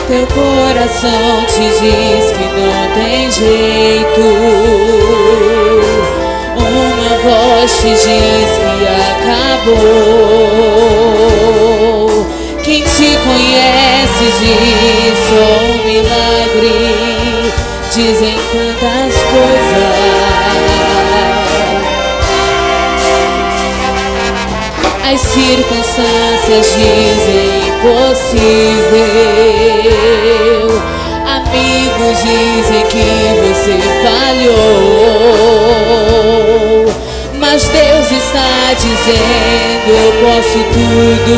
Teu coração te diz que não tem jeito. Uma voz te diz que acabou. Quem te conhece diz só um milagre. Dizem tantas coisas. As circunstâncias dizem impossível. Amigos dizem que você falhou, mas Deus está dizendo: eu posso tudo,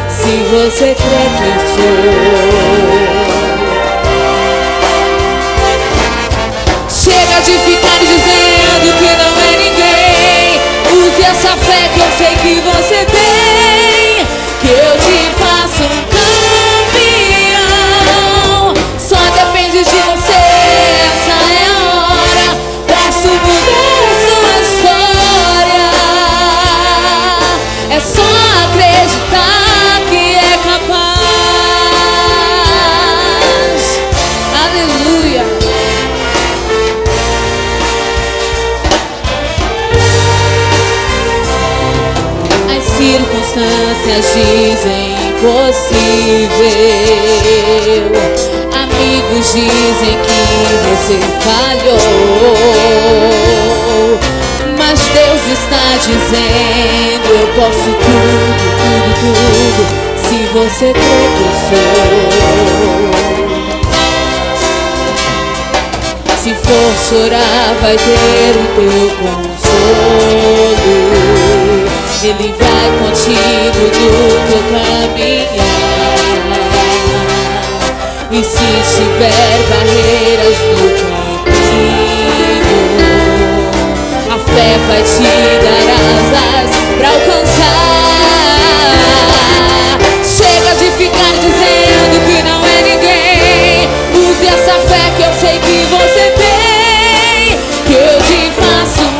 se você crê que eu sou. Chega de ficar dizendo que não é ninguém. Use essa fé que eu sei que você tem, que eu te faço um campeão. Só depende de você, essa é a hora. Posso mudar sua história. É só acreditar que é capaz. Aleluia. Circunstâncias dizem impossível. Amigos dizem que você falhou, mas Deus está dizendo: eu posso tudo, tudo, tudo, se você crê que eu sou. Se for chorar, vai ter o teu consolo. Ele vai contigo no teu caminhar. E se tiver barreiras no caminho, a fé vai te dar asas pra alcançar. Chega de ficar dizendo que não é ninguém. Use essa fé que eu sei que você tem, que eu te faço um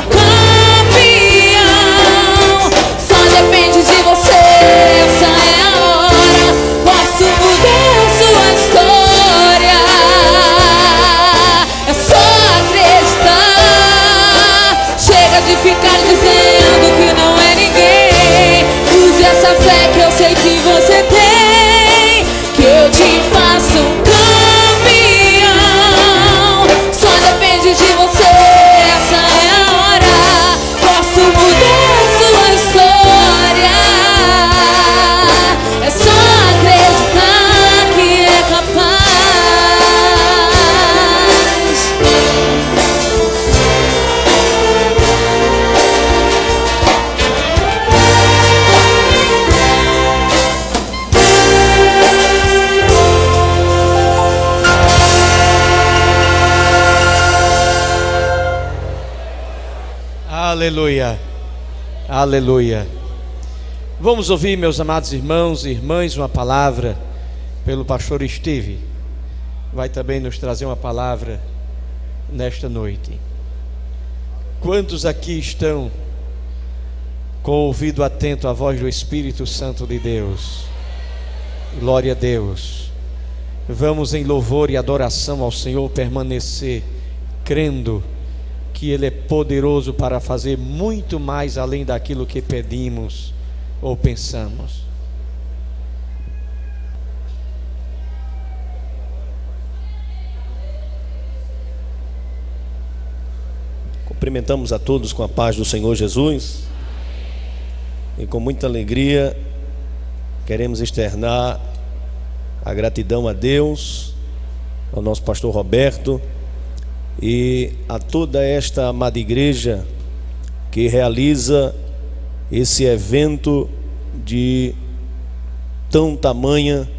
depende de você, essa é a hora. Posso mudar sua história. É só acreditar. Chega de ficar dizendo que não é ninguém. Use essa fé que eu sei que você tem, que eu te faço um campeão. Só depende de você, essa é a hora. Posso mudar sua história. É só acreditar que é capaz. Aleluia, aleluia. Vamos ouvir, meus amados irmãos e irmãs, uma palavra pelo pastor Steve. Vai também nos trazer uma palavra nesta noite. Quantos aqui estão com o ouvido atento à voz do Espírito Santo de Deus? Glória a Deus. Vamos em louvor e adoração ao Senhor permanecer crendo que Ele é poderoso para fazer muito mais além daquilo que pedimos ou pensamos. Cumprimentamos a todos com a paz do Senhor Jesus e com muita alegria queremos externar a gratidão a Deus, ao nosso pastor Roberto e a toda esta amada igreja que realiza esse evento de tão tamanha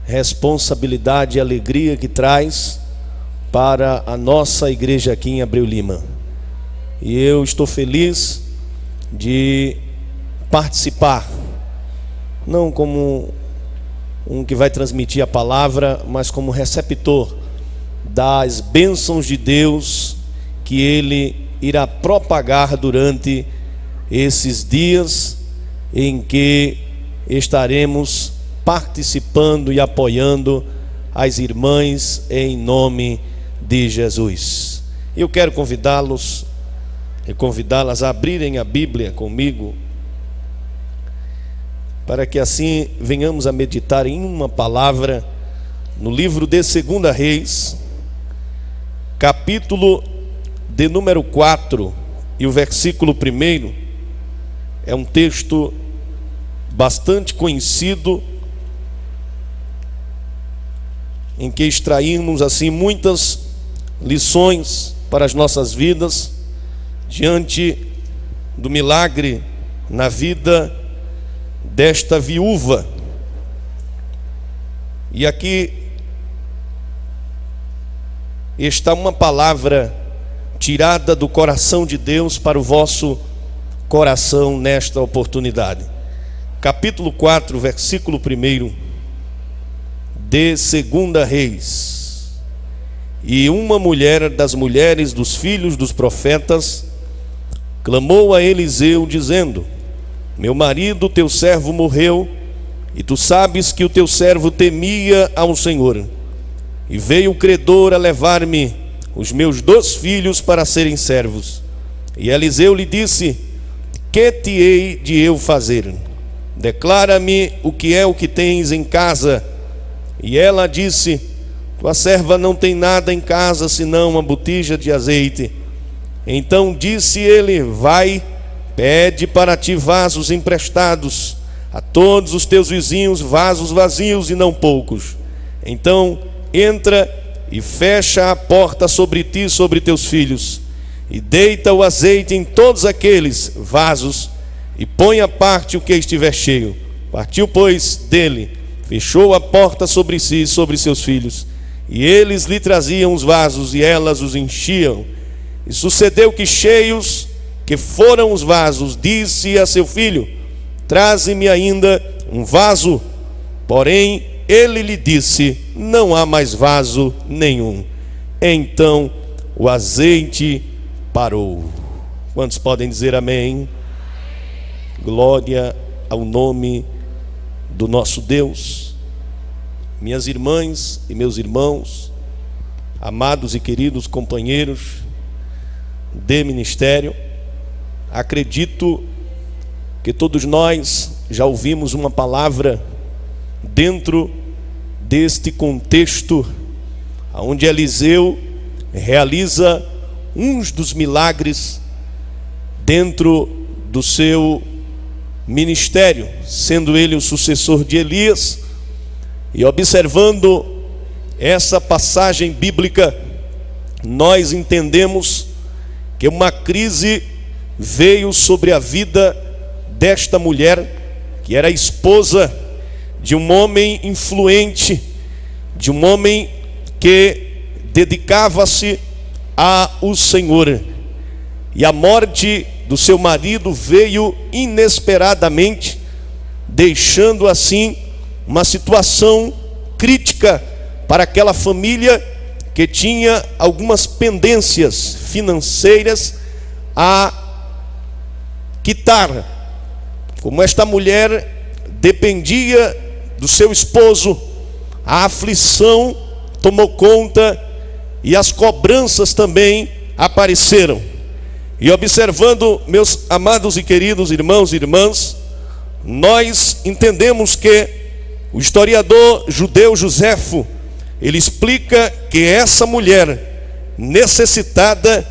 responsabilidade e alegria que traz para a nossa igreja aqui em Abreu Lima. E eu estou feliz de participar, não como um que vai transmitir a palavra, mas como receptor das bênçãos de Deus que Ele irá propagar durante esses dias em que estaremos participando e apoiando as irmãs em nome de Jesus. Eu quero convidá-los e convidá-las a abrirem a Bíblia comigo, para que assim venhamos a meditar em uma palavra no livro de 2 Reis, capítulo de número 4, e o versículo 1 é um texto bastante conhecido, em que extraímos assim muitas lições para as nossas vidas, diante do milagre na vida desta viúva. E aqui está uma palavra tirada do coração de Deus para o vosso coração nesta oportunidade. Capítulo 4, versículo 1 de 2 Reis. E uma mulher das mulheres dos filhos dos profetas clamou a Eliseu, dizendo: meu marido, teu servo, morreu, e tu sabes que o teu servo temia ao Senhor. E veio o credor a levar-me os meus 2 filhos para serem servos. E Eliseu lhe disse: que te hei de eu fazer? Declara-me o que é o que tens em casa. E ela disse: tua serva não tem nada em casa, senão uma botija de azeite. Então disse ele: vai, pede para ti vasos emprestados, a todos os teus vizinhos vasos vazios e não poucos. Então entra e fecha a porta sobre ti e sobre teus filhos, e deita o azeite em todos aqueles vasos, e põe à parte o que estiver cheio. Partiu, pois, dele, fechou a porta sobre si e sobre seus filhos, e eles lhe traziam os vasos, e elas os enchiam. E sucedeu que, cheios que foram os vasos, disse a seu filho: traze-me ainda um vaso. Porém ele lhe disse: não há mais vaso nenhum. Então o azeite parou. Quantos podem dizer amém? Glória ao nome do nosso Deus. Minhas irmãs e meus irmãos, amados e queridos companheiros de ministério, acredito que todos nós já ouvimos uma palavra dentro deste contexto, onde Eliseu realiza um dos milagres dentro do seu ministério, sendo ele o sucessor de Elias. E observando essa passagem bíblica, nós entendemos que uma crise veio sobre a vida desta mulher, que era esposa de um homem influente, de um homem que dedicava-se ao Senhor. E a morte do seu marido veio inesperadamente, deixando assim uma situação crítica para aquela família que tinha algumas pendências financeiras a quitar. Como esta mulher dependia do seu esposo, a aflição tomou conta e as cobranças também apareceram. E observando, meus amados e queridos irmãos e irmãs, nós entendemos que o historiador judeu Joséfo, ele explica que essa mulher necessitada,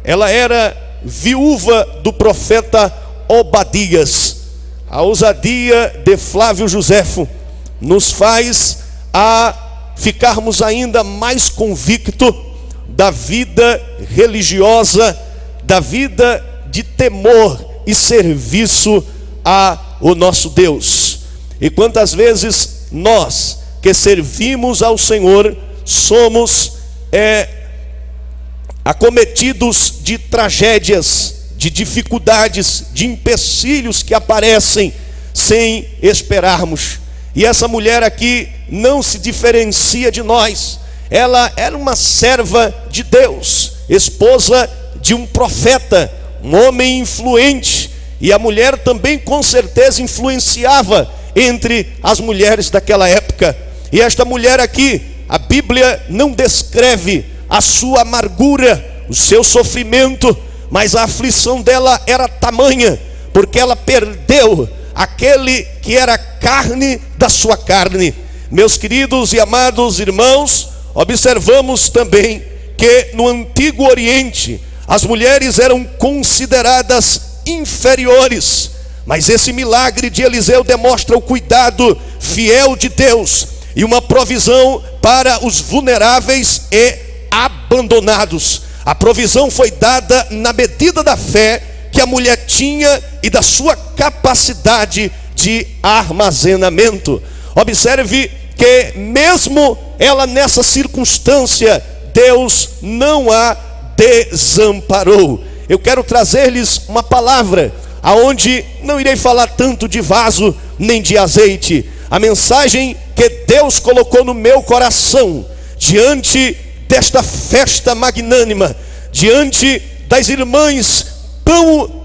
ela era viúva do profeta Obadias. A ousadia de Flávio Joséfo nos faz a ficarmos ainda mais convictos da vida religiosa, da vida de temor e serviço ao nosso Deus. E quantas vezes nós que servimos ao Senhor somos acometidos de tragédias, de dificuldades, de empecilhos que aparecem sem esperarmos. E essa mulher aqui não se diferencia de nós. Ela era uma serva de Deus, esposa de um profeta, um homem influente. E a mulher também com certeza influenciava entre as mulheres daquela época. E esta mulher aqui, a Bíblia não descreve a sua amargura, o seu sofrimento, mas a aflição dela era tamanha, porque ela perdeu aquele que era carne da sua carne. Meus queridos e amados irmãos, observamos também que no Antigo Oriente as mulheres eram consideradas inferiores, mas esse milagre de Eliseu demonstra o cuidado fiel de Deus e uma provisão para os vulneráveis e abandonados. A provisão foi dada na medida da fé que a mulher tinha e da sua capacidade de armazenamento. Observe que mesmo ela nessa circunstância, Deus não a desamparou. Eu quero trazer-lhes uma palavra aonde não irei falar tanto de vaso nem de azeite. A mensagem que Deus colocou no meu coração diante desta festa magnânima, diante das irmãs tão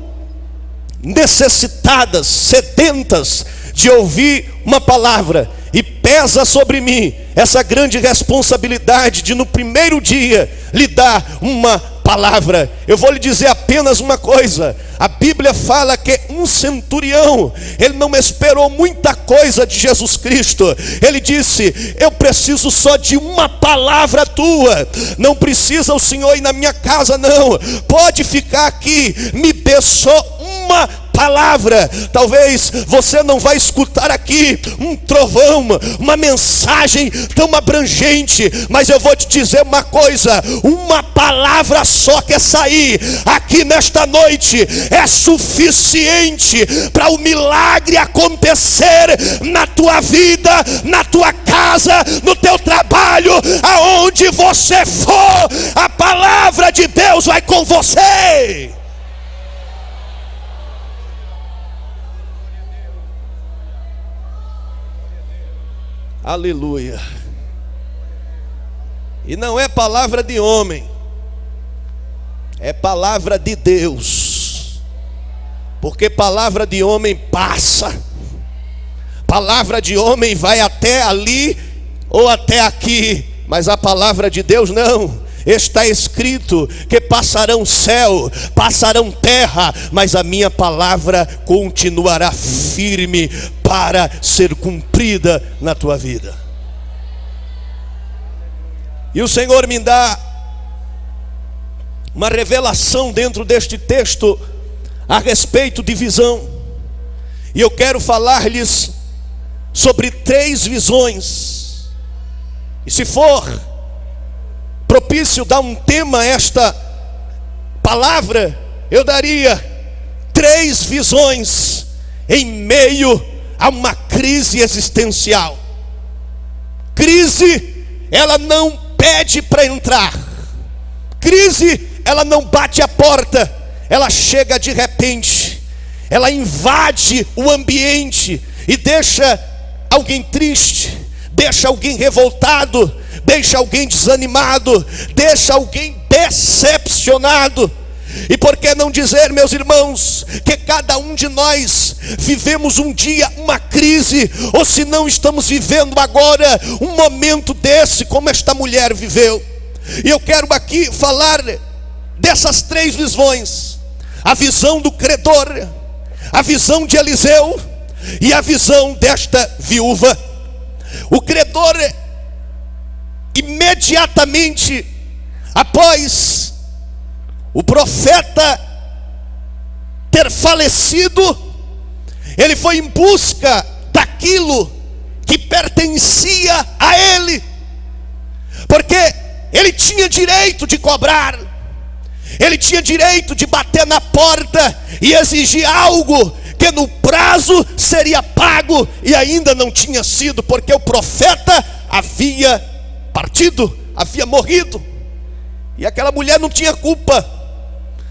necessitadas, sedentas de ouvir uma palavra, e pesa sobre mim essa grande responsabilidade de no primeiro dia lhe dar uma palavra. Eu vou lhe dizer apenas uma coisa: a Bíblia fala que um centurião, ele não esperou muita coisa de Jesus Cristo. Ele disse: eu preciso só de uma palavra tua, não precisa o Senhor ir na minha casa não, pode ficar aqui, me dê só uma palavra. Talvez você não vai escutar aqui um trovão, uma mensagem tão abrangente, mas eu vou te dizer uma coisa: uma palavra só que sair aqui nesta noite é suficiente para o milagre acontecer na tua vida, na tua casa, no teu trabalho, aonde você for, a palavra de Deus vai com você. Aleluia. E não é palavra de homem, é palavra de Deus. Porque palavra de homem passa, palavra de homem vai até ali ou até aqui, mas a palavra de Deus não. Está escrito que passarão céu, passarão terra, mas a minha palavra continuará firme para ser cumprida na tua vida. E o Senhor me dá uma revelação dentro deste texto a respeito de visão. E eu quero falar-lhes sobre 3 visões. E se for propício dar um tema a esta palavra, eu daria 3 visões em meio a uma crise existencial. Crise, ela não pede para entrar. Crise, ela não bate a porta, ela chega de repente. Ela invade o ambiente e deixa alguém triste, deixa alguém revoltado, deixa alguém desanimado, deixa alguém decepcionado. E por que não dizer, meus irmãos, que cada um de nós vivemos um dia uma crise, ou se não estamos vivendo agora um momento desse, como esta mulher viveu. E eu quero aqui falar dessas 3 visões: a visão do credor, a visão de Eliseu e a visão desta viúva. O credor, imediatamente após o profeta ter falecido, ele foi em busca daquilo que pertencia a ele, porque ele tinha direito de cobrar, ele tinha direito de bater na porta e exigir algo que no prazo seria pago, e ainda não tinha sido, porque o profeta havia partido, havia morrido. E aquela mulher não tinha culpa.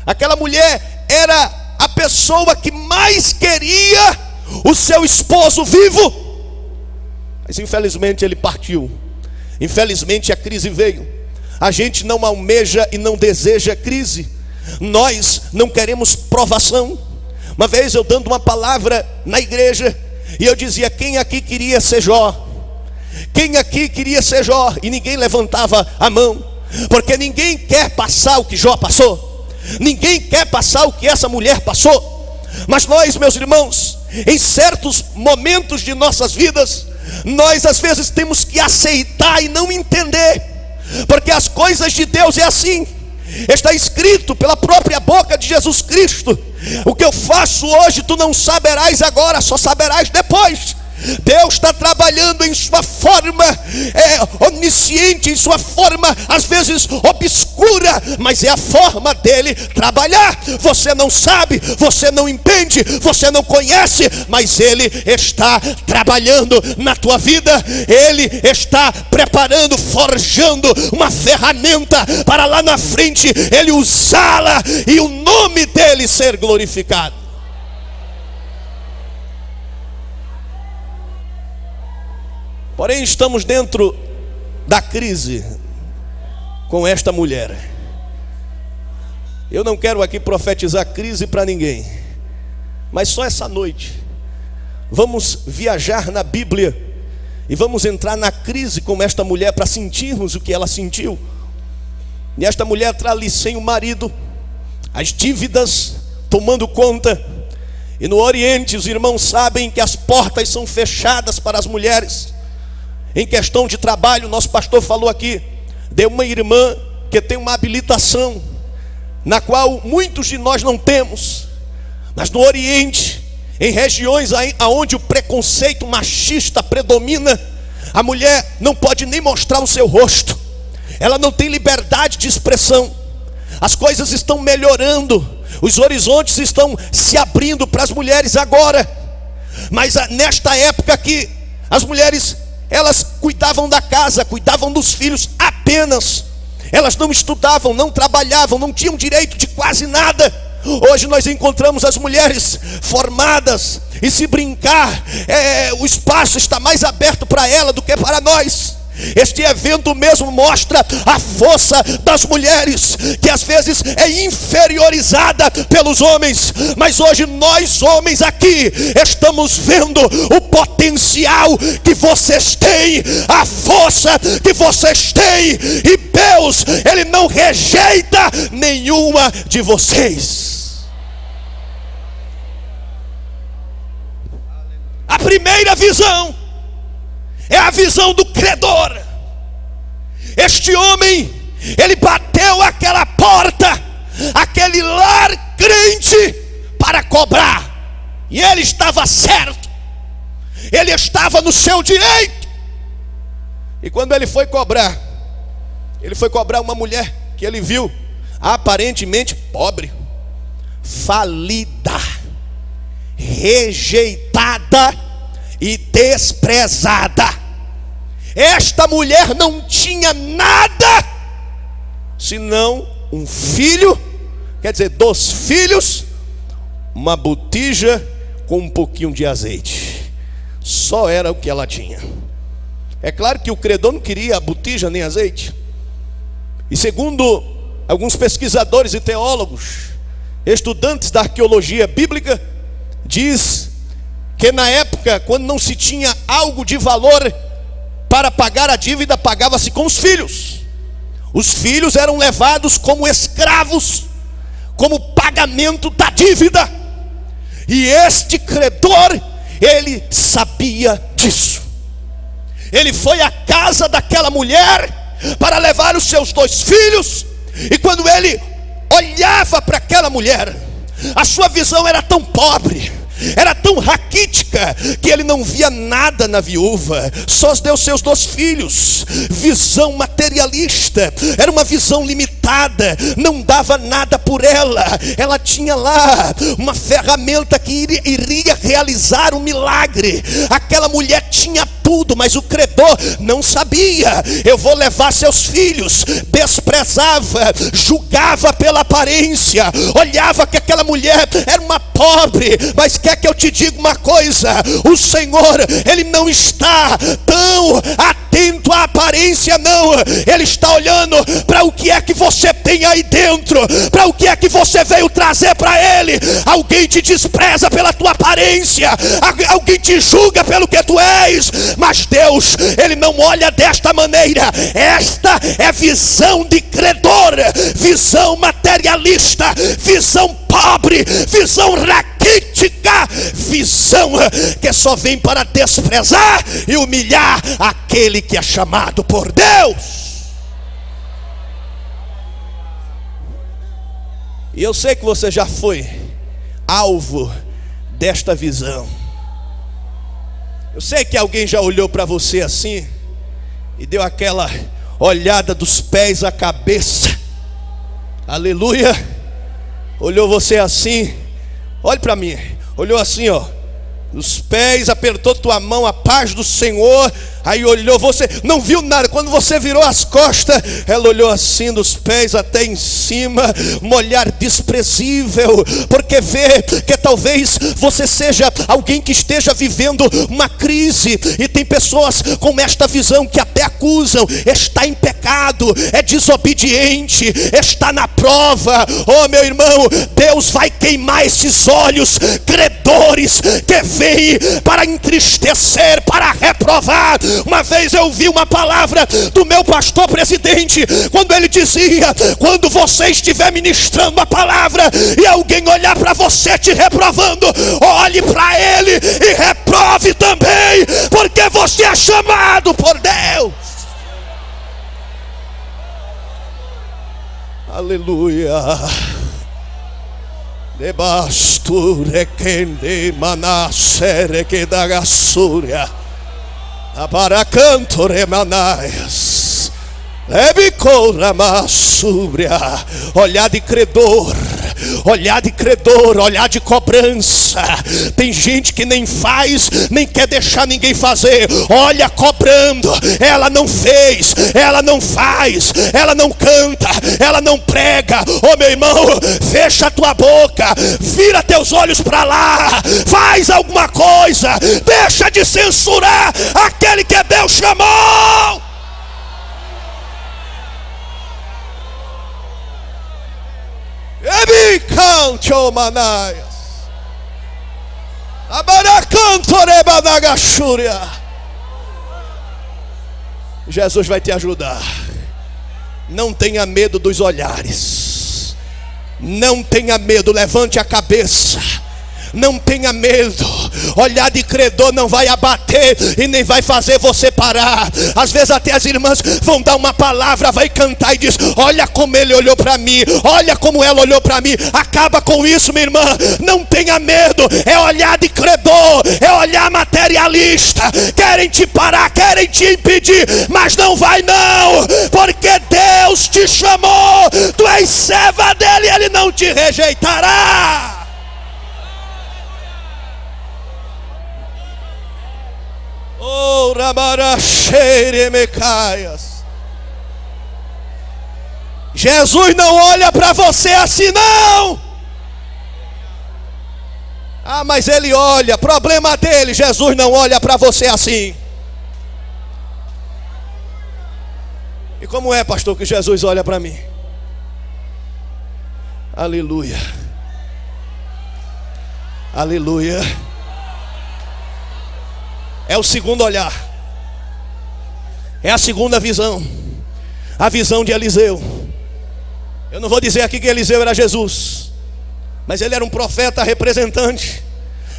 Aquela mulher era a pessoa que mais queria o seu esposo vivo, mas infelizmente ele partiu. Infelizmente a crise veio. A gente não almeja e não deseja crise. Nós não queremos provação. Uma vez eu dando uma palavra na igreja, E eu dizia: quem aqui queria ser Jó? Quem aqui queria ser Jó? E ninguém levantava a mão, porque ninguém quer passar o que Jó passou, ninguém quer passar o que essa mulher passou. Mas nós, meus irmãos, em certos momentos de nossas vidas, nós às vezes temos que aceitar e não entender, porque as coisas de Deus é assim. Está escrito pela própria boca de Jesus Cristo: o que eu faço hoje tu não saberás agora, só saberás depois. Deus está trabalhando em sua forma onisciente, em sua forma às vezes obscura, mas é a forma dele trabalhar. Você não sabe, você não entende, você não conhece, mas ele está trabalhando na tua vida. Ele está preparando, forjando uma ferramenta para lá na frente ele usá-la e o nome dele ser glorificado. Porém, estamos dentro da crise com esta mulher. Eu não quero aqui profetizar crise para ninguém, mas só essa noite vamos viajar na Bíblia e vamos entrar na crise com esta mulher para sentirmos o que ela sentiu. E esta mulher está ali sem o marido, as dívidas tomando conta. E no Oriente os irmãos sabem que as portas são fechadas para as mulheres. Em questão de trabalho, nosso pastor falou aqui de uma irmã que tem uma habilitação, na qual muitos de nós não temos. Mas no Oriente, em regiões onde o preconceito machista predomina, a mulher não pode nem mostrar o seu rosto, ela não tem liberdade de expressão. As coisas estão melhorando, os horizontes estão se abrindo para as mulheres agora. Mas nesta época aqui, as mulheres, elas cuidavam da casa, cuidavam dos filhos apenas. Elas não estudavam, não trabalhavam, não tinham direito de quase nada. Hoje nós encontramos as mulheres formadas, e se brincar, o espaço está mais aberto para ela do que para nós. Este evento mesmo mostra a força das mulheres, que às vezes é inferiorizada pelos homens. Mas hoje nós homens aqui estamos vendo o potencial que vocês têm, a força que vocês têm. E Deus, Ele não rejeita nenhuma de vocês. A primeira visão é a visão do credor. Este homem, ele bateu aquela porta, aquele lar crente, para cobrar. E ele estava certo, ele estava no seu direito. E quando ele foi cobrar uma mulher que ele viu aparentemente pobre, falida, rejeitada e desprezada. Esta mulher não tinha nada senão um filho, quer dizer, 2 filhos, uma botija com um pouquinho de azeite. Só era o que ela tinha. É claro que o credor não queria a botija nem azeite. E segundo alguns pesquisadores e teólogos, estudantes da arqueologia bíblica, diz que na época, quando não se tinha algo de valor para pagar a dívida, pagava-se com os filhos. Os filhos eram levados como escravos, como pagamento da dívida. E este credor, ele sabia disso. Ele foi à casa daquela mulher para levar os seus 2 filhos. E quando ele olhava para aquela mulher, a sua visão era tão pobre, era tão raquítica, que ele não via nada na viúva, só deu seus 2 filhos. Visão materialista, era uma visão limitada, não dava nada por ela. Ela tinha lá uma ferramenta que iria realizar um milagre. Aquela mulher tinha tudo, mas o credor não sabia. Eu vou levar seus filhos. Desprezava, julgava pela aparência, olhava que aquela mulher era uma pobre. Mas quer que eu te diga uma coisa? O Senhor, Ele não está tão atento à aparência aparência não, Ele está olhando para o que é que você tem aí dentro, para o que é que você veio trazer para Ele. Alguém te despreza pela tua aparência, alguém te julga pelo que tu és, mas Deus, Ele não olha desta maneira. Esta é visão de credor, visão materialista, visão pobre, visão raquítica, visão que só vem para desprezar e humilhar aquele que é chamado por Deus. E eu sei que você já foi alvo desta visão. Eu sei que alguém já olhou para você assim e deu aquela olhada dos pés à cabeça. Aleluia. Olhou você assim. Olhe para mim. Olhou assim, ó, dos pés, apertou tua mão, a paz do Senhor. Aí olhou, você não viu nada. Quando você virou as costas, ela olhou assim, dos pés até em cima, um olhar desprezível, porque vê que talvez você seja alguém que esteja vivendo uma crise. E tem pessoas com esta visão que até acusam: está em pecado, é desobediente, está na prova. Oh, meu irmão, Deus vai queimar esses olhos credores que vêm para entristecer, para reprovar. Uma vez eu ouvi uma palavra do meu pastor presidente, quando ele dizia: quando você estiver ministrando a palavra e alguém olhar para você te reprovando, olhe para ele e reprove também, porque você é chamado por Deus. Aleluia. Debasture kende manasere que da gassúria. Abaracanto remanaias. Lebicora massúria. Olhar de credor. Olhar de credor, olhar de cobrança. Tem gente que nem faz, nem quer deixar ninguém fazer. Olha cobrando, ela não fez, ela não faz, ela não canta, ela não prega. Oh, meu irmão, fecha a tua boca, vira teus olhos para lá, faz alguma coisa, deixa de censurar aquele que Deus chamou. Ebicanto manaias. Abaracanto rebanagachúria. Jesus vai te ajudar. Não tenha medo dos olhares. Não tenha medo, levante a cabeça. Não tenha medo. Olhar de credor não vai abater e nem vai fazer você parar. Às vezes até as irmãs vão dar uma palavra, vai cantar e diz: olha como ele olhou para mim, olha como ela olhou para mim. Acaba com isso, minha irmã. Não tenha medo. É olhar de credor, é olhar materialista. Querem te parar, querem te impedir, mas não vai não, porque Deus te chamou. Tu és serva dele e ele não te rejeitará. Oh, Rabaracheire Mecaias. Jesus não olha para você assim não. Ah, mas ele olha, problema dele. Jesus não olha para você assim. E como é, pastor, que Jesus olha para mim? Aleluia. Aleluia. É o segundo olhar. É a segunda visão. A visão de Eliseu. Eu não vou dizer aqui que Eliseu era Jesus, mas ele era um profeta representante.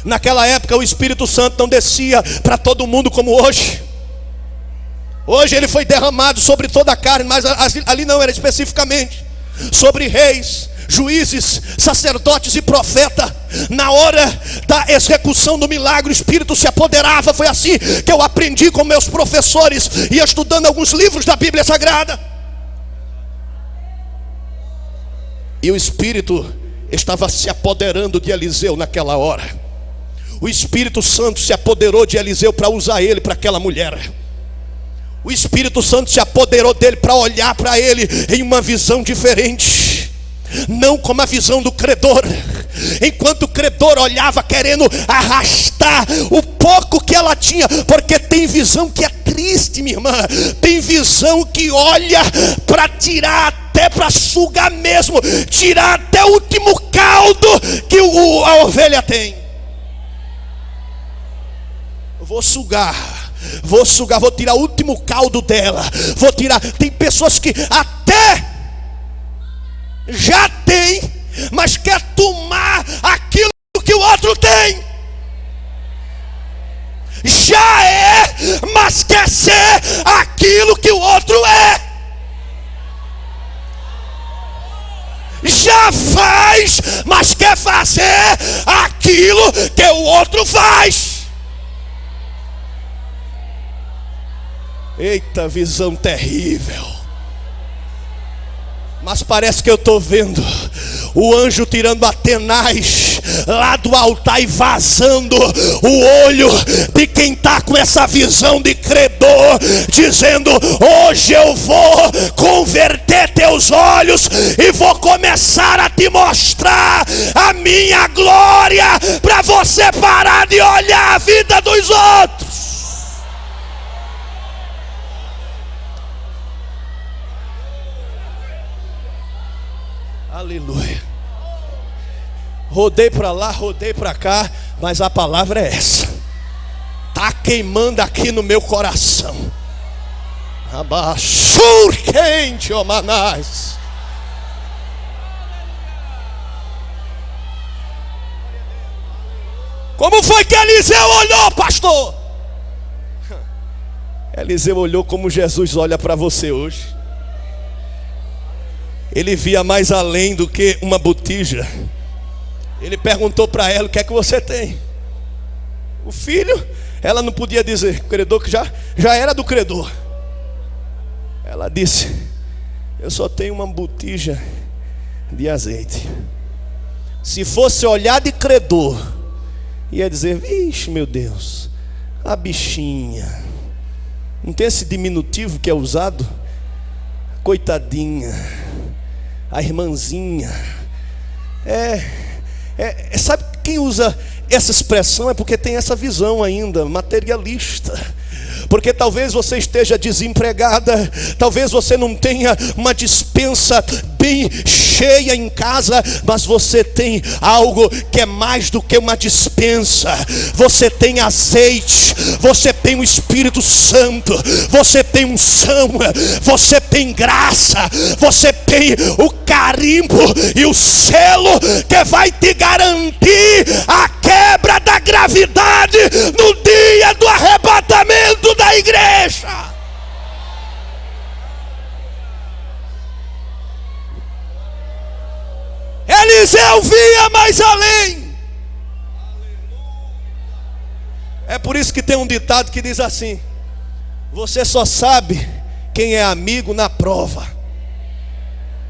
Naquela época o Espírito Santo não descia para todo mundo como hoje. Hoje ele foi derramado sobre toda a carne, mas ali não, era especificamente sobre reis, juízes, sacerdotes e profeta. Na hora da execução do milagre, o Espírito se apoderava. Foi assim que eu aprendi com meus professores e estudando alguns livros da Bíblia Sagrada. E o Espírito estava se apoderando de Eliseu naquela hora. O Espírito Santo se apoderou de Eliseu para usar ele para aquela mulher. O Espírito Santo se apoderou dele para olhar para ele em uma visão diferente. Não como a visão do credor. Enquanto o credor olhava querendo arrastar o pouco que ela tinha, porque tem visão que é triste, minha irmã. Tem visão que olha para tirar, até para sugar mesmo, tirar até o último caldo que a ovelha tem. Vou sugar, vou tirar o último caldo dela. Vou tirar. Tem pessoas que até já tem, mas quer tomar aquilo que o outro tem. Já é, mas quer ser aquilo que o outro é. Já faz, mas quer fazer aquilo que o outro faz. Eita, visão terrível. Mas parece que eu estou vendo o anjo tirando a tenaz lá do altar e vazando o olho de quem está com essa visão de credor, dizendo: hoje eu vou converter teus olhos e vou começar a te mostrar a minha glória, para você parar de olhar a vida dos outros. Aleluia. Rodei para lá, rodei para cá, mas a palavra é essa. Está queimando aqui no meu coração. Abaixur quente, ó manás. Como foi que Eliseu olhou, pastor? Eliseu olhou como Jesus olha para você hoje. Ele via mais além do que uma botija. Ele perguntou para ela: o que é que você tem? O filho, ela não podia dizer, o credor que já era do credor. Ela disse: eu só tenho uma botija de azeite. Se fosse olhar de credor, ia dizer: vixe, meu Deus, a bichinha. Não tem esse diminutivo que é usado? Coitadinha, a irmãzinha. Sabe quem usa essa expressão? É porque tem essa visão ainda materialista. Porque talvez você esteja desempregada, talvez você não tenha uma despensa bem cheia em casa, mas você tem algo que é mais do que uma despensa. Você tem azeite, você tem o Espírito Santo, você tem unção, você tem graça, você tem o carimbo e o selo que vai te garantir a quebra da gravidade no dia do arrebatamento da igreja. Eliseu via mais além. É por isso que tem um ditado que diz assim: você só sabe quem é amigo na prova.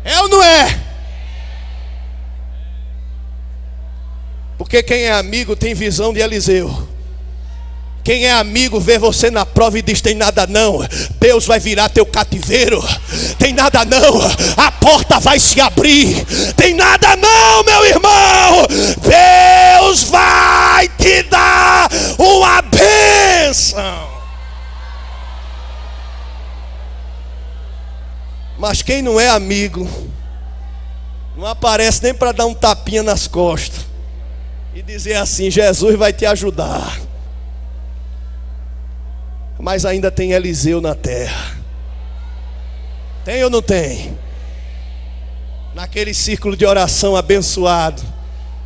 É ou não é? Porque quem é amigo tem visão de Eliseu. Quem é amigo vê você na prova e diz: tem nada não, Deus vai virar teu cativeiro. Tem nada não, a porta vai se abrir. Tem nada não, meu irmão, Deus vai te dar uma bênção. Mas quem não é amigo não aparece nem para dar um tapinha nas costas e dizer assim: Jesus vai te ajudar. Mas ainda tem Eliseu na terra. Tem ou não tem? Naquele círculo de oração abençoado,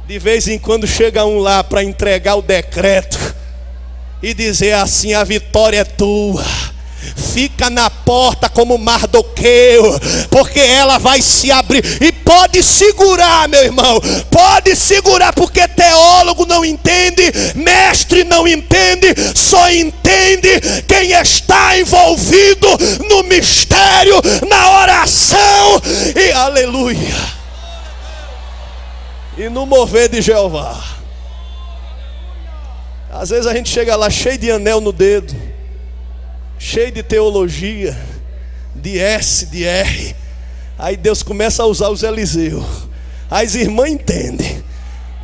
de vez em quando chega um lá para entregar o decreto e dizer assim: a vitória é tua. Fica na porta como Mardoqueu, porque ela vai se abrir. E pode segurar, meu irmão, pode segurar, porque teólogo não entende, mestre não entende, só entende quem está envolvido no mistério, na oração e aleluia, e no mover de Jeová. Às vezes a gente chega lá cheio de anel no dedo, cheio de teologia, de S, de R. Aí Deus começa a usar os Eliseu. As irmãs entendem.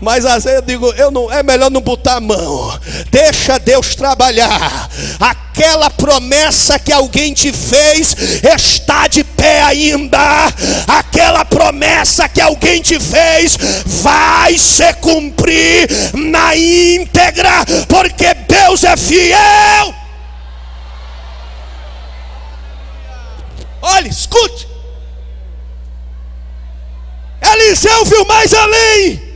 Mas às vezes eu digo, é melhor não botar a mão. Deixa Deus trabalhar. Aquela promessa que alguém te fez está de pé ainda. Aquela promessa que alguém te fez vai se cumprir na íntegra, porque Deus é fiel. Olha, escute. Eliseu viu mais além.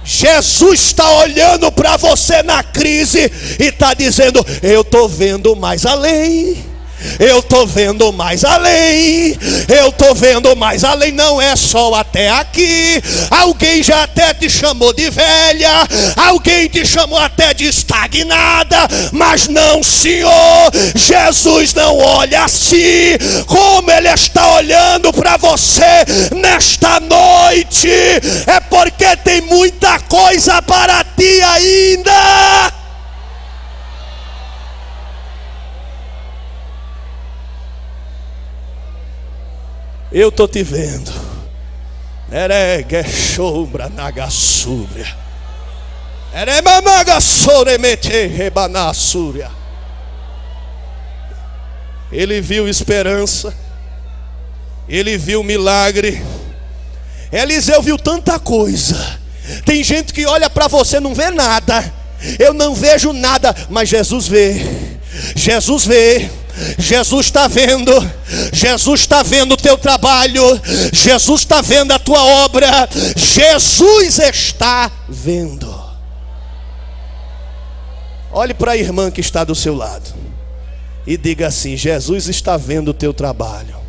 Jesus está olhando para você na crise e está dizendo: eu estou vendo mais além. Eu estou vendo mais além. Eu estou vendo mais além. Não é só até aqui. Alguém já até te chamou de velha. Alguém te chamou até de estagnada. Mas não, Senhor. Jesus não olha assim. Como Ele está olhando para você nesta noite. É porque tem muita coisa para ti ainda. Eu estou te vendo. Ele viu esperança. Ele viu milagre. Eliseu viu tanta coisa. Tem gente que olha para você e não vê nada. Eu não vejo nada, mas Jesus vê. Jesus vê. Jesus está vendo. Jesus está vendo o teu trabalho. Jesus está vendo a tua obra. Jesus está vendo. Olhe para a irmã que está do seu lado e diga assim: Jesus está vendo o teu trabalho.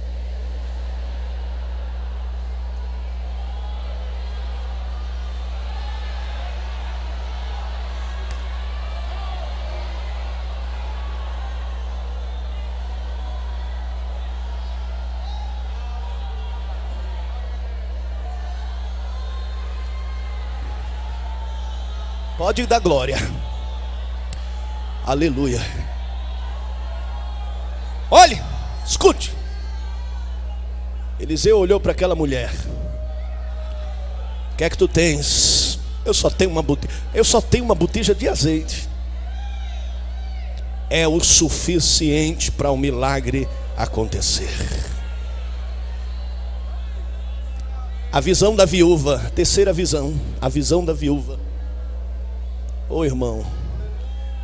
Pode dar glória. Aleluia. Olhe, escute. Eliseu olhou para aquela mulher. O que é que tu tens? Eu só tenho uma botija de azeite. É o suficiente para o milagre acontecer. A visão da viúva, terceira visão, a visão da viúva. Ô irmão,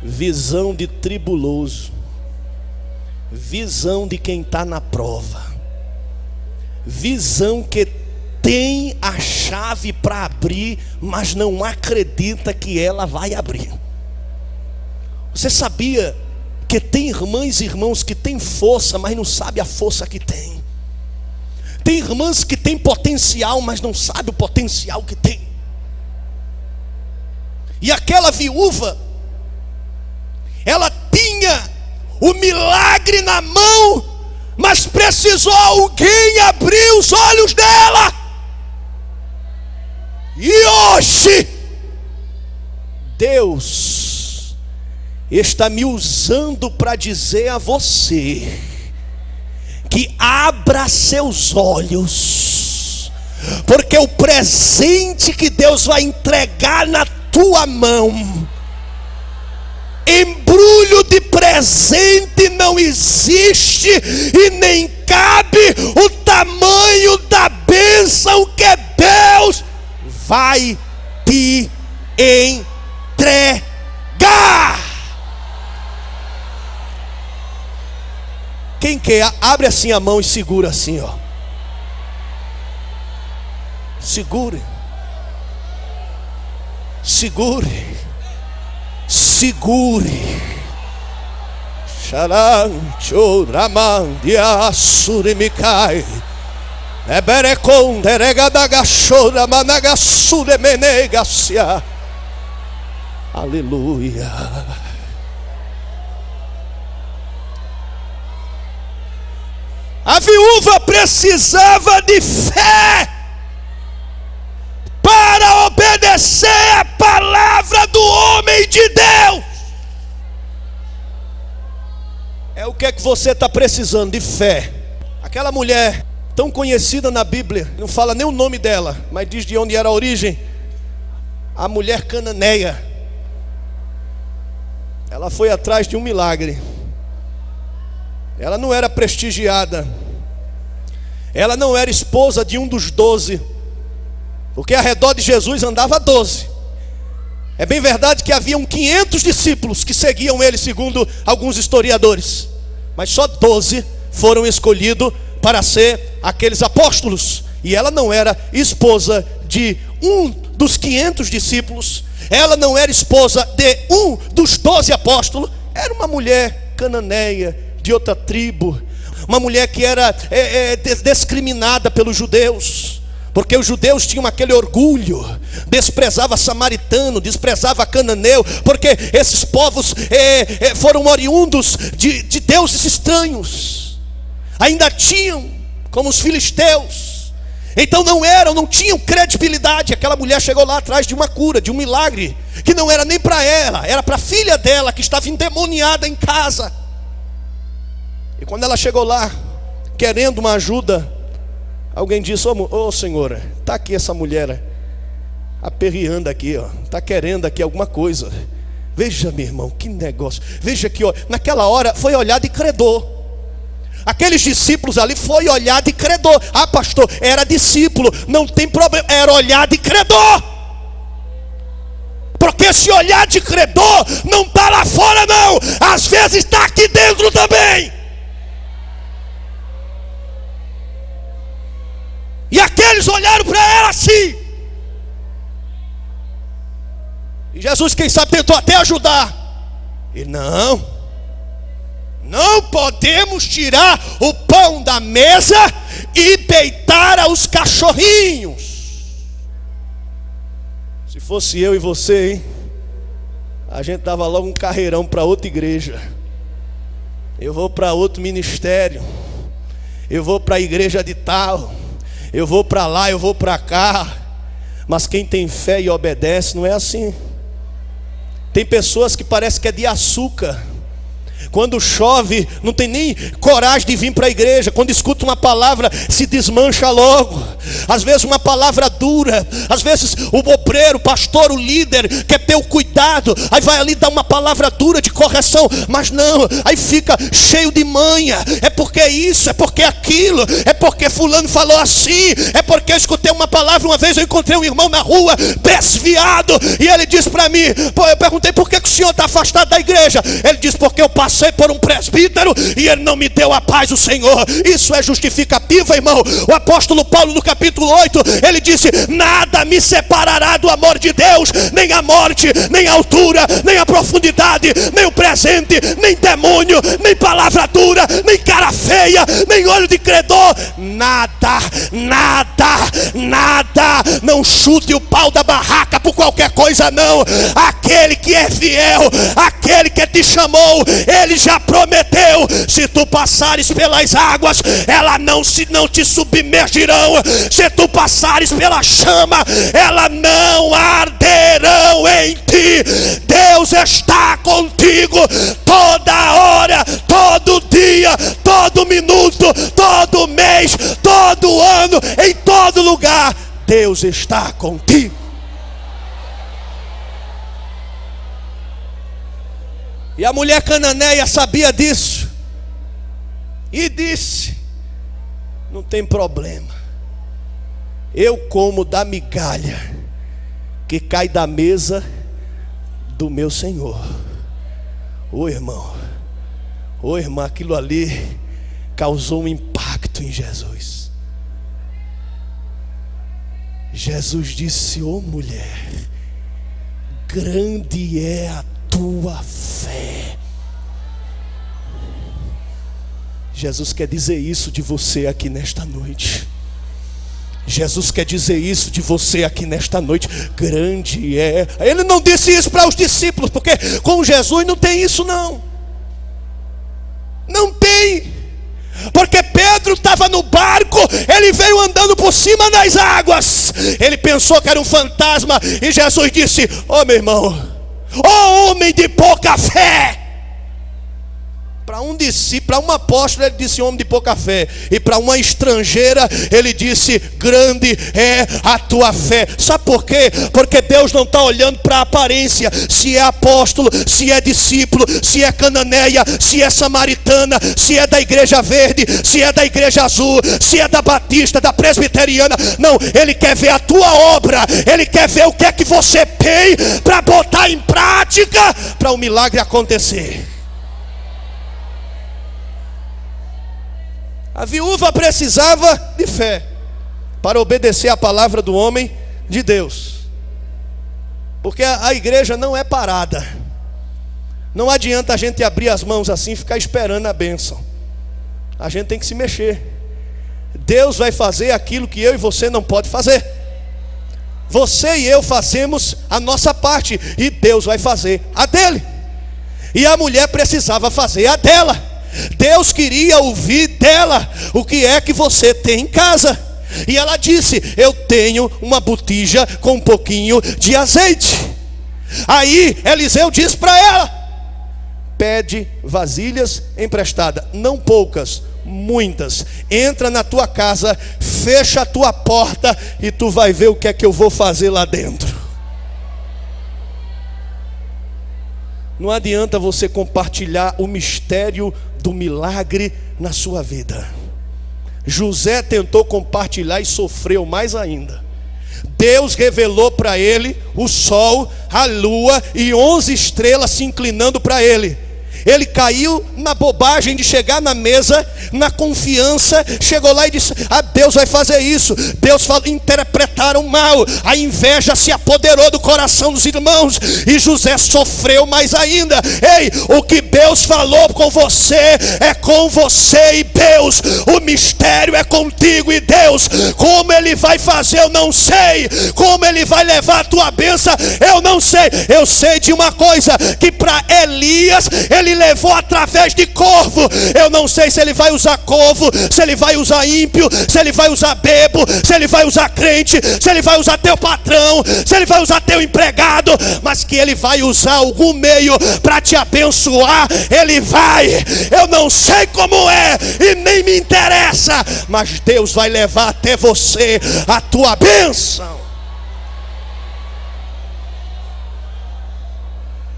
visão de tribuloso, visão de quem está na prova, visão que tem a chave para abrir, mas não acredita que ela vai abrir. Você sabia que tem irmãs e irmãos que têm força, mas não sabe a força que tem? Tem irmãs que têm potencial, mas não sabe o potencial que tem. E aquela viúva, ela tinha o milagre na mão, mas precisou alguém abrir os olhos dela. E hoje Deus está me usando para dizer a você que abra seus olhos, porque o presente que Deus vai entregar na tua mão, embrulho de presente não existe e nem cabe o tamanho da bênção que Deus vai te entregar. Quem quer, abre assim a mão e segura assim, ó. Segure. Segure. Segure. Sharancho Ramandia Surimikai. Ebereconde regadagashora managasure menegasia. Aleluia. A viúva precisava de fé para obedecer a palavra do homem de Deus. que é que você está precisando? De fé. Aquela mulher tão conhecida na Bíblia, não fala nem o nome dela, mas diz de onde era a origem. A mulher cananeia. Ela foi atrás de um milagre. Ela não era prestigiada. Ela não era esposa de um dos 12. Porque ao redor de Jesus andava 12. É bem verdade que haviam 500 discípulos que seguiam ele, segundo alguns historiadores. Mas só 12 foram escolhidos para ser aqueles apóstolos. E ela não era esposa de um dos 500 discípulos. Ela não era esposa de um dos 12 apóstolos. Era uma mulher cananeia, de outra tribo. Uma mulher que era discriminada pelos judeus. Porque os judeus tinham aquele orgulho, desprezava samaritano, desprezava cananeu, porque esses povos foram oriundos de deuses estranhos. Ainda tinham, como os filisteus. Então não tinham credibilidade. Aquela mulher chegou lá atrás de uma cura, de um milagre, que não era nem para ela, era para a filha dela, que estava endemoniada em casa. E quando ela chegou lá, querendo uma ajuda, alguém disse: ô senhora, está aqui essa mulher aperreando aqui, está querendo aqui alguma coisa. Veja, meu irmão, que negócio. Veja que naquela hora foi olhar de credor. Aqueles discípulos ali foi olhar de credor. Ah, pastor, era discípulo, não tem problema, era olhar de credor. Porque se olhar de credor não está lá fora não, às vezes está aqui dentro também. E aqueles olharam para ela assim. E Jesus, quem sabe, tentou até ajudar. E não podemos tirar o pão da mesa e peitar aos cachorrinhos. Se fosse eu e você, hein, a gente dava logo um carreirão para outra igreja. Eu vou para outro ministério. Eu vou para a igreja de tal. Eu vou para lá, eu vou para cá. Mas quem tem fé e obedece não é assim. Tem pessoas que parece que é de açúcar. Quando chove, não tem nem coragem de vir para a igreja. Quando escuta uma palavra, se desmancha logo. Às vezes uma palavra dura. Às vezes o obreiro, o pastor, o líder quer ter o cuidado, aí vai ali dar uma palavra dura de correção. Mas não, aí fica cheio de manha. É porque isso, é porque aquilo, é porque fulano falou assim, é porque eu escutei uma palavra. Uma vez eu encontrei um irmão na rua, desviado, e ele disse para mim, eu perguntei: por que o senhor está afastado da igreja? Ele disse: porque eu passei por um presbítero e ele não me deu a paz do Senhor. Isso é justificativa, irmão. O apóstolo Paulo, no capítulo 8, ele disse: nada me separará do amor de Deus, nem a morte, nem a altura, nem a profundidade, nem o presente, nem demônio, nem palavra dura, nem cara feia, nem olho de credor. Nada. Não chute o pau da barraca por qualquer coisa, não. Aquele que é fiel, aquele que te chamou, ele já prometeu: se tu passares pelas águas, ela não te submergirão. Se tu passares pela chama, ela não arderão em ti. Deus está contigo toda hora, todo dia, todo minuto, todo mês, todo ano, em todo lugar. Deus está contigo. E a mulher cananeia sabia disso e disse: não tem problema, eu como da migalha que cai da mesa do meu Senhor. Ô irmão, aquilo ali causou um impacto em Jesus. Jesus disse: ô mulher, grande é a tua fé. Jesus quer dizer isso de você aqui nesta noite. Jesus quer dizer isso de você aqui nesta noite. Grande é. Ele não disse isso para os discípulos, porque com Jesus não tem isso não. Não tem. Porque Pedro estava no barco, ele veio andando por cima das águas. Ele pensou que era um fantasma. E Jesus disse: ô meu irmão, ô homem de pouca fé, Para um discípulo, para um apóstolo, ele disse homem de pouca fé. E para uma estrangeira, ele disse grande é a tua fé. Sabe por quê? Porque Deus não está olhando para a aparência. Se é apóstolo, se é discípulo, se é cananeia, se é samaritana, se é da igreja verde, se é da igreja azul, se é da batista, da presbiteriana. Não, Ele quer ver a tua obra. Ele quer ver o que é que você tem para botar em prática para o milagre acontecer. A viúva precisava de fé para obedecer a palavra do homem de Deus. Porque a igreja não é parada. Não adianta a gente abrir as mãos assim e ficar esperando a bênção. A gente tem que se mexer. Deus vai fazer aquilo que eu e você não pode fazer. Você e eu fazemos a nossa parte e Deus vai fazer a dele. E a mulher precisava fazer a dela. Deus queria ouvir dela o que é que você tem em casa. E ela disse: eu tenho uma botija com um pouquinho de azeite. Aí Eliseu disse para ela: pede vasilhas emprestadas, não poucas, muitas. Entra na tua casa, fecha a tua porta e tu vai ver o que é que eu vou fazer lá dentro. Não adianta você compartilhar o mistério do milagre na sua vida. José tentou compartilhar e sofreu mais ainda. Deus revelou para ele o sol, a lua e 11 estrelas se inclinando para ele. Ele caiu na bobagem de chegar na mesa, na confiança, chegou lá e disse: Deus vai fazer isso. Deus falou, interpretaram mal, a inveja se apoderou do coração dos irmãos, e José sofreu mais ainda. Ei, o que Deus falou com você, é com você e Deus. O mistério é contigo e Deus. Como Ele vai fazer eu não sei, como Ele vai levar a tua bênção eu não sei. Eu sei de uma coisa, que para Elias, Ele levou através de corvo. Eu não sei se Ele vai usar corvo, se Ele vai usar ímpio, se Ele vai usar bebo, se Ele vai usar crente, se Ele vai usar teu patrão, se Ele vai usar teu empregado, mas que Ele vai usar algum meio para te abençoar. Ele vai. Eu não sei como é e nem me interessa, mas Deus vai levar até você a tua bênção.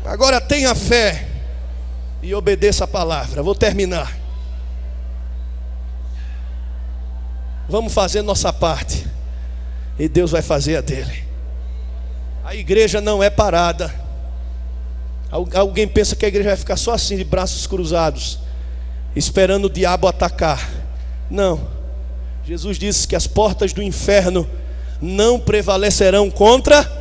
Agora tenha fé e obedeça a palavra. Vou terminar. Vamos fazer nossa parte e Deus vai fazer a dele. A igreja não é parada. Alguém pensa que a igreja vai ficar só assim, de braços cruzados, esperando o diabo atacar. Não. Jesus disse que as portas do inferno não prevalecerão contra.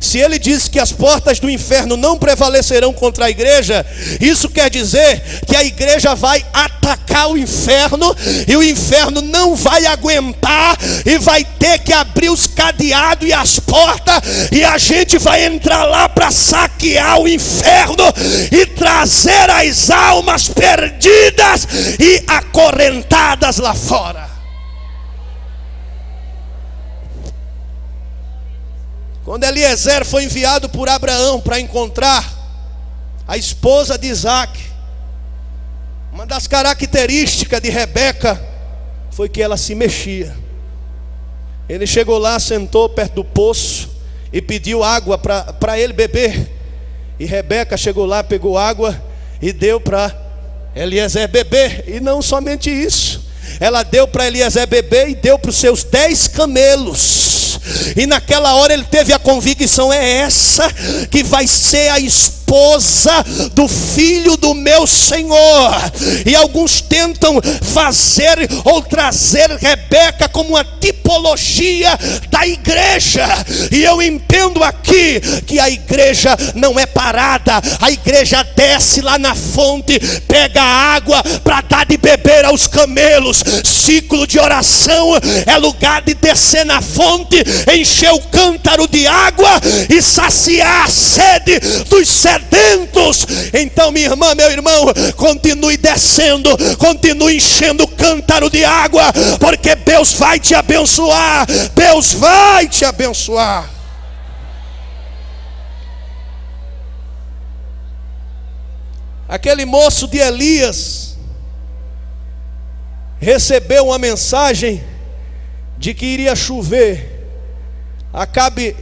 Se Ele diz que as portas do inferno não prevalecerão contra a igreja, isso quer dizer que a igreja vai atacar o inferno, e o inferno não vai aguentar, e vai ter que abrir os cadeados e as portas, e a gente vai entrar lá para saquear o inferno e trazer as almas perdidas e acorrentadas lá fora. Quando Eliezer foi enviado por Abraão para encontrar a esposa de Isaac, uma das características de Rebeca foi que ela se mexia. Ele chegou lá, sentou perto do poço e pediu água para ele beber. E Rebeca chegou lá, pegou água e deu para Eliezer beber. E não somente isso, ela deu para Eliezer beber e deu para os seus 10 camelos. E naquela hora ele teve a convicção: é essa que vai ser a esposa do filho do meu Senhor. E alguns tentam fazer ou trazer Rebeca como uma tipologia da igreja. E eu entendo aqui que a igreja não é parada. A igreja desce lá na fonte, pega água para dar de beber aos camelos. Ciclo de oração é lugar de descer na fonte, encher o cântaro de água e saciar a sede dos sedentos. Então, minha irmã, meu irmão, continue descendo, continue enchendo o cântaro de água, porque Deus vai te abençoar. Deus vai te abençoar. Aquele moço de Elias recebeu uma mensagem de que iria chover.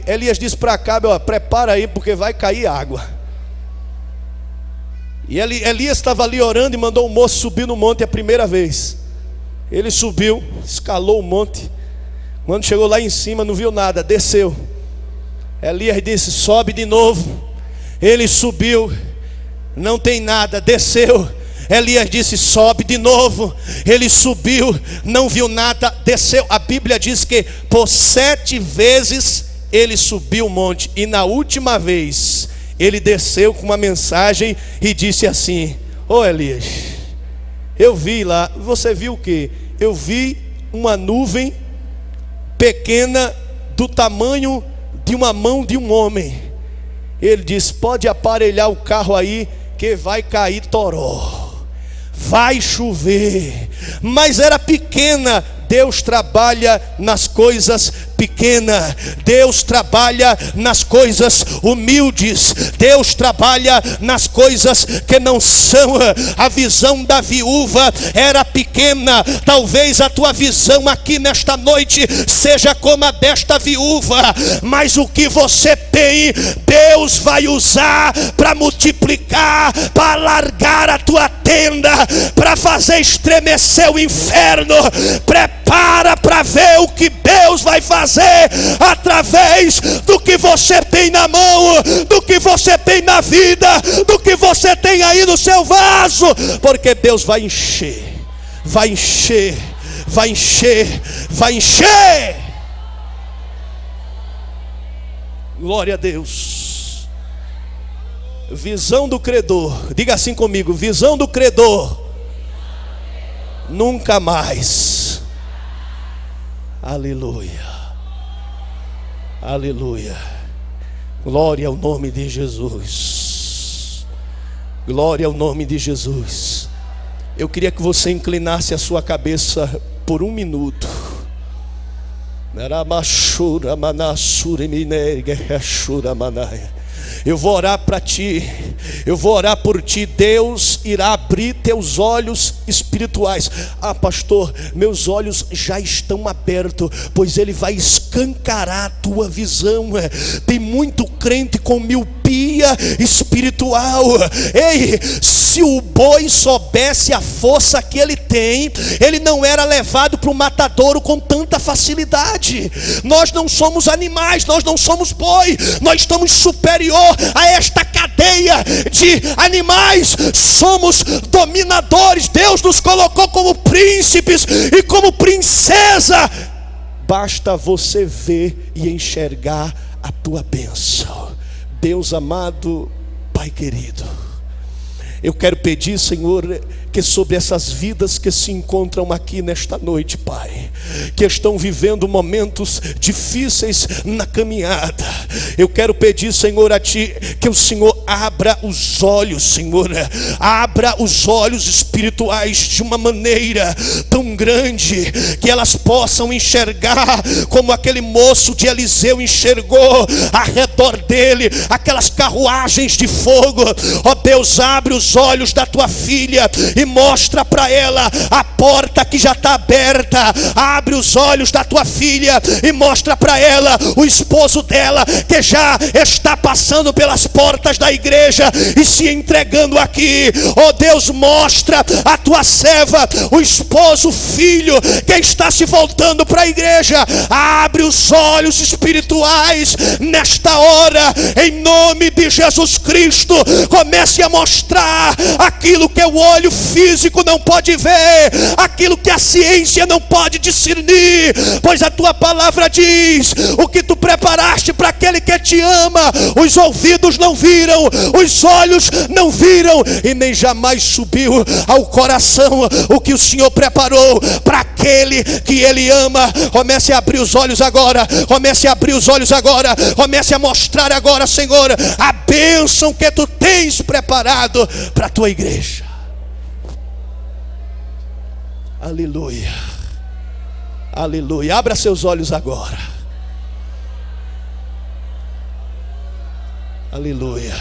Elias disse para Acabe: ó, prepara aí porque vai cair água. E Elias estava ali orando e mandou o moço subir no monte a primeira vez. Ele subiu, escalou o monte. Quando chegou lá em cima não viu nada, desceu. Elias disse: sobe de novo. Ele subiu, não tem nada, desceu. Elias disse: sobe de novo. Ele subiu, não viu nada, desceu. A Bíblia diz que por 7 vezes ele subiu o monte. E na última vez ele desceu com uma mensagem e disse assim: ô Elias, eu vi lá. Você viu o quê? Eu vi uma nuvem pequena do tamanho de uma mão de um homem. Ele disse: pode aparelhar o carro aí que vai cair toró. Vai chover. Mas era pequena. Deus trabalha nas coisas pequenas. Deus trabalha nas coisas humildes. Deus trabalha nas coisas que não são. A visão da viúva era pequena. Talvez a tua visão aqui nesta noite seja como a desta viúva. Mas o que você tem, Deus vai usar para multiplicar, para alargar a tua tenda, para fazer estremecer o inferno. Prepara para ver o que Deus vai fazer através do que você tem na mão, do que você tem na vida, do que você tem aí no seu vaso. Porque Deus vai encher, vai encher, vai encher, vai encher. Glória a Deus. Visão do credor. Diga assim comigo: visão do credor nunca mais. Aleluia, aleluia. Glória ao nome de Jesus. Glória ao nome de Jesus. Eu queria que você inclinasse a sua cabeça por 1 minuto. Eu vou orar para ti. Eu vou orar por ti. Deus irá abrir teus olhos espirituais. Ah, pastor, meus olhos já estão abertos, pois Ele vai escancarar a tua visão. Tem muito crente com miopia espiritual. Ei, se o boi soubesse a força que ele tem, ele não era levado para o matadouro com tanta facilidade. Nós não somos animais, nós não somos boi. Nós estamos superior a esta cadeia de animais. Somos dominadores. Deus nos colocou como príncipes e como princesa. Basta você ver e enxergar a tua bênção. Deus amado, Pai querido, eu quero pedir, Senhor, que sobre essas vidas que se encontram aqui nesta noite, Pai, que estão vivendo momentos difíceis na caminhada, eu quero pedir, Senhor, a Ti, que o Senhor abra os olhos, Senhor, abra os olhos espirituais de uma maneira tão grande, que elas possam enxergar como aquele moço de Eliseu enxergou ao redor dele, aquelas carruagens de fogo. Ó Deus, abre os olhos da tua filha e mostra para ela a porta que já está aberta. Abre os olhos da tua filha e mostra para ela o esposo dela que já está passando pelas portas da igreja e se entregando aqui. Oh Deus, mostra a tua serva, o esposo, o filho que está se voltando para a igreja. Abre os olhos espirituais nesta hora, em nome de Jesus Cristo. Comece a mostrar aquilo que o olho físico não pode ver, aquilo que a ciência não pode discernir, pois a tua palavra diz: o que tu preparaste para aquele que te ama, os ouvidos não viram, os olhos não viram, e nem jamais subiu ao coração o que o Senhor preparou para aquele que Ele ama. Comece a abrir os olhos agora, comece a abrir os olhos agora, comece a mostrar agora, Senhor, a bênção que tu tens preparado para a tua igreja. Aleluia, aleluia. Abra seus olhos agora. Aleluia.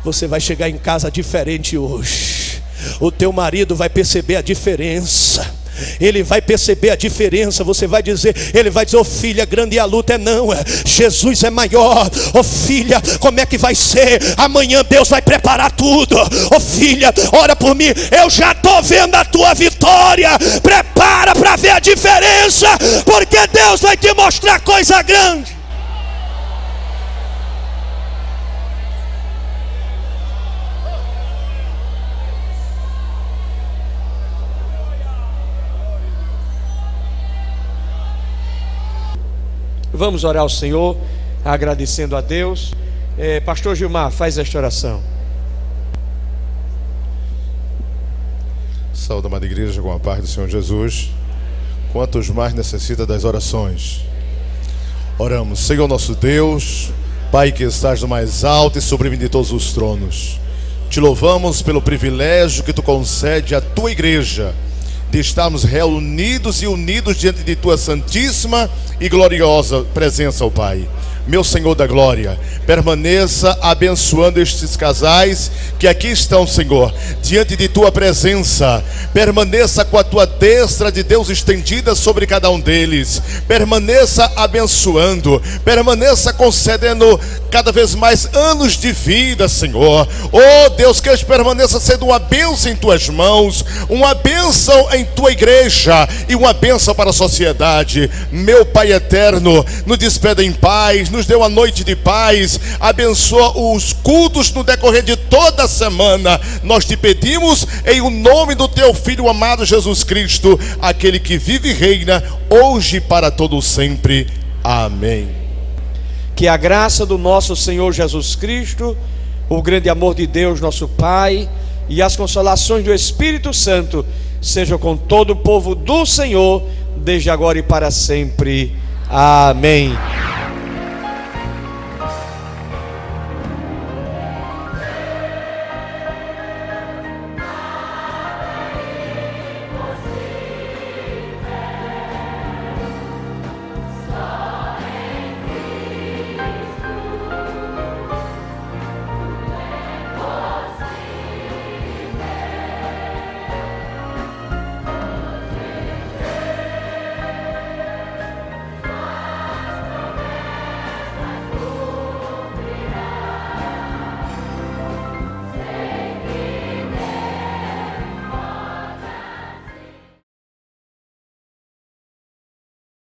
Você vai chegar em casa diferente hoje. O teu marido vai perceber a diferença. Ele vai perceber a diferença. Você vai dizer, ele vai dizer: ô filha, grande é a luta. Não, Jesus é maior. Ô filha, como é que vai ser? Amanhã Deus vai preparar tudo. Ô filha, ora por mim, eu já estou vendo a tua vitória. Prepara para ver a diferença, porque Deus vai te mostrar coisa grande. Vamos orar ao Senhor, agradecendo a Deus. Pastor Gilmar, faz esta oração. Saúde, amada igreja, com a paz do Senhor Jesus. Quantos mais necessita das orações? Oramos. Senhor nosso Deus, Pai que estás no mais alto e sublime de todos os tronos, te louvamos pelo privilégio que tu concede à tua igreja de estarmos reunidos e unidos diante de tua santíssima e gloriosa presença, ó Pai. Meu Senhor da glória, permaneça abençoando estes casais que aqui estão, Senhor, diante de tua presença. Permaneça com a tua destra de Deus estendida sobre cada um deles. Permaneça abençoando, permaneça concedendo cada vez mais anos de vida, Senhor. Oh Deus, que eles permaneçam sendo uma bênção em tuas mãos, uma bênção em tua igreja e uma bênção para a sociedade. Meu Pai eterno, nos despeda em paz, nos dê uma noite de paz, abençoa os cultos no decorrer de toda a semana. Nós te pedimos em o nome do teu Filho amado Jesus Cristo, aquele que vive e reina hoje e para todo sempre. Amém. Que a graça do nosso Senhor Jesus Cristo, o grande amor de Deus nosso Pai e as consolações do Espírito Santo sejam com todo o povo do Senhor, desde agora e para sempre. Amém.